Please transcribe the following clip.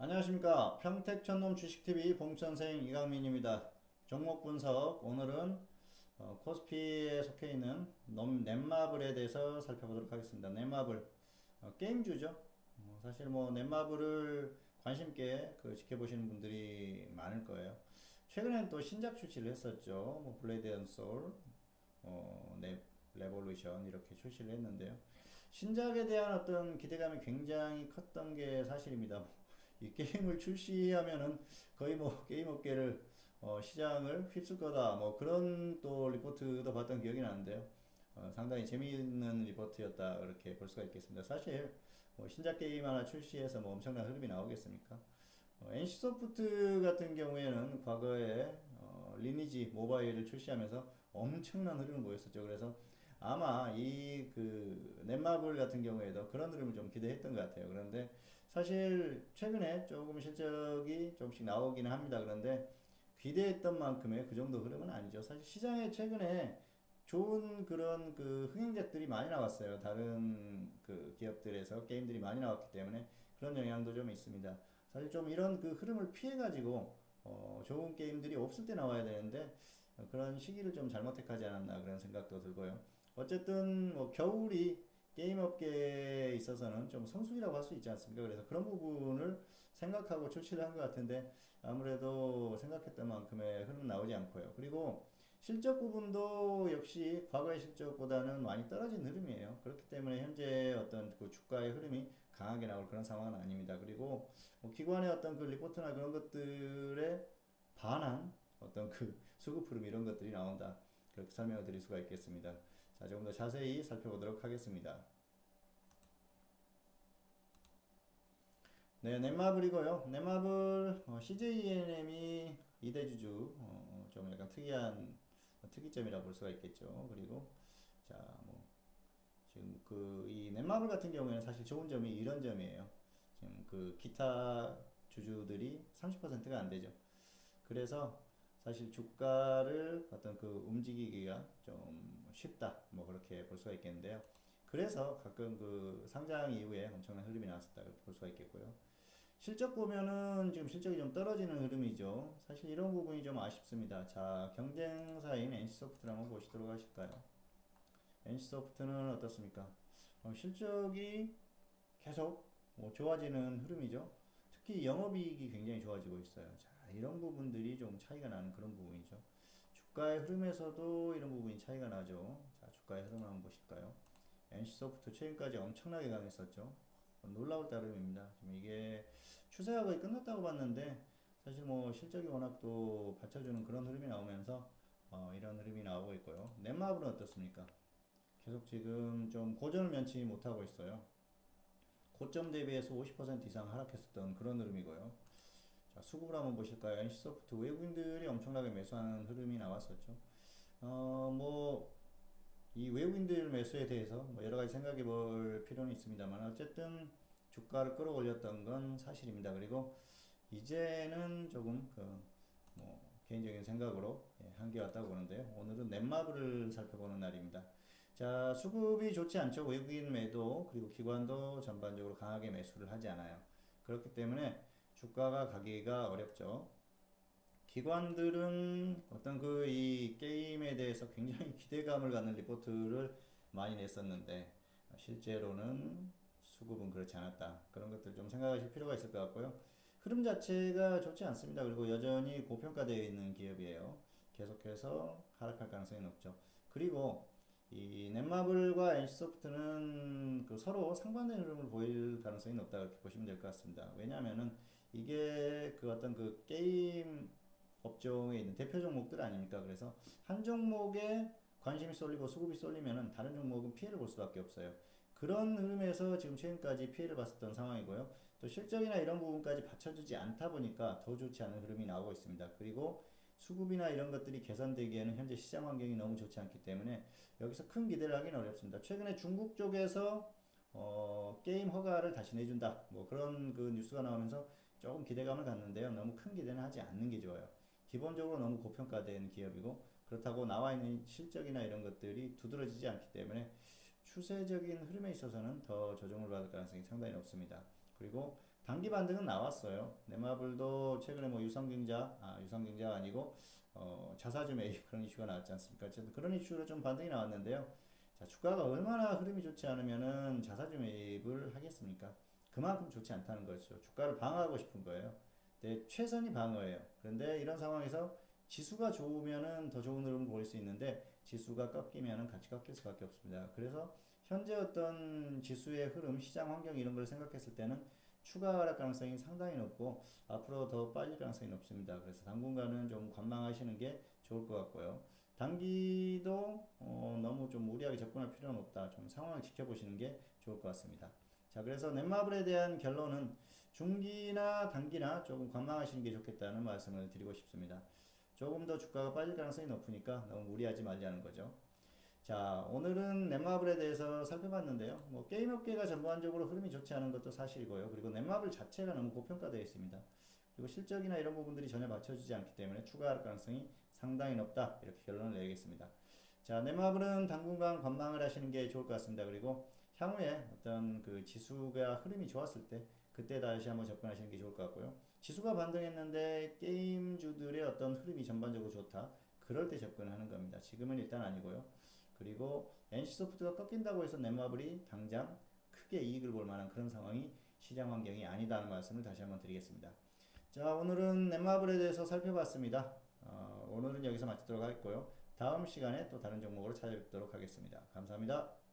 안녕하십니까. 평택천놈 주식TV 봉천생 이강민입니다. 종목 분석, 오늘은 코스피에 속해 있는 넷마블에 대해서 살펴보도록 하겠습니다. 넷마블, 게임주죠. 사실 뭐 넷마블을 관심있게 지켜보시는 분들이 많을 거예요. 최근엔 또 신작 출시를 했었죠. 뭐 블레이드 앤 소울, 레볼루션 이렇게 출시를 했는데요. 신작에 대한 어떤 기대감이 굉장히 컸던 게 사실입니다. 이 게임을 출시하면은 거의 뭐 게임 업계를 시장을 휩쓸 거다 뭐 그런 또 리포트도 봤던 기억이 나는데요. 상당히 재미있는 리포트였다 그렇게 볼 수가 있겠습니다. 사실 뭐 신작 게임 하나 출시해서 뭐 엄청난 흐름이 나오겠습니까? NC소프트 같은 경우에는 과거에 리니지 모바일을 출시하면서 엄청난 흐름을 보였었죠. 그래서 아마 이 넷마블 같은 경우에도 그런 흐름을 좀 기대했던 것 같아요. 그런데 사실 최근에 조금 실적이 조금씩 나오기는 합니다. 그런데 기대했던 만큼의 그 정도 흐름은 아니죠. 사실 시장에 최근에 좋은 그런 흥행작들이 많이 나왔어요. 다른 기업들에서 게임들이 많이 나왔기 때문에 그런 영향도 좀 있습니다. 사실 좀 이런 흐름을 피해가지고 좋은 게임들이 없을 때 나와야 되는데 그런 시기를 좀 잘못 택하지 않았나 그런 생각도 들고요. 어쨌든 뭐 겨울이 게임 업계에 있어서는 좀 성수기라고 할 수 있지 않습니까? 그래서 그런 부분을 생각하고 출시를 한 것 같은데 아무래도 생각했던 만큼의 흐름 나오지 않고요. 그리고 실적 부분도 역시 과거의 실적보다는 많이 떨어진 흐름이에요. 그렇기 때문에 현재 어떤 주가의 흐름이 강하게 나올 그런 상황은 아닙니다. 그리고 뭐 기관의 어떤 리포트나 그런 것들에 반한 어떤 수급 흐름 이런 것들이 나온다. 그렇게 설명을 드릴 수가 있겠습니다. 자, 조금 더 자세히 살펴보도록 하겠습니다. 네, 넷마블이고요. 넷마블 CJENM이 2대주주 좀 약간 특이한 특이점이라 볼 수가 있겠죠. 그리고 자, 뭐 지금 이 넷마블 같은 경우에는 사실 좋은 점이 이런 점이에요. 지금 기타 주주들이 30%가 안 되죠. 그래서 사실 주가를 어떤 움직이기가 좀 쉽다. 뭐 그렇게 볼 수가 있겠는데요. 그래서 가끔 상장 이후에 엄청난 흐름이 나왔었다. 그렇게 볼 수가 있겠고요. 실적 보면은 지금 실적이 좀 떨어지는 흐름이죠. 사실 이런 부분이 좀 아쉽습니다. 자, 경쟁사인 NC소프트를 한번 보시도록 하실까요? NC소프트는 어떻습니까? 실적이 계속 뭐 좋아지는 흐름이죠. 특히 영업이익이 굉장히 좋아지고 있어요. 자, 이런 부분들이 좀 차이가 나는 그런 부분이죠. 주가의 흐름에서도 이런 부분이 차이가 나죠. 자, 주가의 흐름 한번 보실까요? NC소프트 최근까지 엄청나게 강했었죠. 놀라울 따름입니다. 지금 이게 추세가 거의 끝났다고 봤는데 사실 뭐 실적이 워낙 또 받쳐주는 그런 흐름이 나오면서 이런 흐름이 나오고 있고요. 넷마블은 어떻습니까? 계속 지금 좀 고전을 면치 못하고 있어요. 고점 대비해서 50% 이상 하락했었던 그런 흐름이고요. 자, 수급을 한번 보실까요? NC소프트 외국인들이 엄청나게 매수하는 흐름이 나왔었죠. 뭐, 이 외국인들 매수에 대해서 뭐 여러 가지 생각해 볼 필요는 있습니다만, 어쨌든 주가를 끌어올렸던 건 사실입니다. 그리고 이제는 조금 뭐 개인적인 생각으로 한계 왔다고 보는데요. 오늘은 넷마블을 살펴보는 날입니다. 자, 수급이 좋지 않죠. 외국인 매도 그리고 기관도 전반적으로 강하게 매수를 하지 않아요. 그렇기 때문에 주가가 가기가 어렵죠. 기관들은 어떤 이 게임에 대해서 굉장히 기대감을 갖는 리포트를 많이 냈었는데 실제로는 수급은 그렇지 않았다. 그런 것들 좀 생각하실 필요가 있을 것 같고요. 흐름 자체가 좋지 않습니다. 그리고 여전히 고평가되어 있는 기업이에요. 계속해서 하락할 가능성이 높죠. 그리고 이 넷마블과 NC소프트는 서로 상반된 흐름을 보일 가능성이 높다 그렇게 보시면 될 것 같습니다. 왜냐하면은 이게 어떤 게임 업종에 있는 대표 종목들 아닙니까? 그래서 한 종목에 관심이 쏠리고 수급이 쏠리면은 다른 종목은 피해를 볼 수밖에 없어요. 그런 흐름에서 지금 최근까지 피해를 봤었던 상황이고요. 또 실적이나 이런 부분까지 받쳐주지 않다 보니까 더 좋지 않은 흐름이 나오고 있습니다. 그리고 수급이나 이런 것들이 개선되기에는 현재 시장 환경이 너무 좋지 않기 때문에 여기서 큰 기대를 하기는 어렵습니다. 최근에 중국 쪽에서 게임 허가를 다시 내준다. 뭐 그런 뉴스가 나오면서 조금 기대감을 갖는데요. 너무 큰 기대는 하지 않는 게 좋아요. 기본적으로 너무 고평가된 기업이고 그렇다고 나와 있는 실적이나 이런 것들이 두드러지지 않기 때문에 추세적인 흐름에 있어서는 더 조정을 받을 가능성이 상당히 높습니다. 그리고 단기 반등은 나왔어요. 넷마블도 최근에 뭐 유상증자 아니고 자사주 매입 그런 이슈가 나왔지 않습니까? 어쨌든 그런 이슈로 좀 반등이 나왔는데요. 자, 주가가 얼마나 흐름이 좋지 않으면은 자사주 매입을 하겠습니까? 그만큼 좋지 않다는 거죠. 주가를 방어하고 싶은 거예요. 네, 최선이 방어예요. 그런데 이런 상황에서 지수가 좋으면은 더 좋은 흐름을 보일 수 있는데 지수가 꺾이면은 같이 꺾일 수밖에 없습니다. 그래서 현재 어떤 지수의 흐름, 시장 환경 이런 걸 생각했을 때는 추가 하락 가능성이 상당히 높고 앞으로 더 빠질 가능성이 높습니다. 그래서 당분간은 좀 관망하시는 게 좋을 것 같고요. 단기도 너무 좀 무리하게 접근할 필요는 없다. 좀 상황을 지켜보시는 게 좋을 것 같습니다. 자, 그래서 넷마블에 대한 결론은 중기나 단기나 조금 관망하시는 게 좋겠다는 말씀을 드리고 싶습니다. 조금 더 주가가 빠질 가능성이 높으니까 너무 무리하지 말자는 거죠. 자, 오늘은 넷마블에 대해서 살펴봤는데요. 뭐 게임 업계가 전반적으로 흐름이 좋지 않은 것도 사실이고요. 그리고 넷마블 자체가 너무 고평가되어 있습니다. 그리고 실적이나 이런 부분들이 전혀 받쳐주지 않기 때문에 추가할 가능성이 상당히 높다. 이렇게 결론을 내리겠습니다. 자, 넷마블은 당분간 관망을 하시는 게 좋을 것 같습니다. 그리고 향후에 어떤 그 지수가 흐름이 좋았을 때 그때 다시 한번 접근하시는 게 좋을 것 같고요. 지수가 반등했는데 게임주들의 어떤 흐름이 전반적으로 좋다. 그럴 때 접근하는 겁니다. 지금은 일단 아니고요. 그리고 NC소프트가 꺾인다고 해서 넷마블이 당장 크게 이익을 볼 만한 그런 상황이 시장 환경이 아니다는 말씀을 다시 한번 드리겠습니다. 자, 오늘은 넷마블에 대해서 살펴봤습니다. 오늘은 여기서 마치도록 하겠고요. 다음 시간에 또 다른 종목으로 찾아뵙도록 하겠습니다. 감사합니다.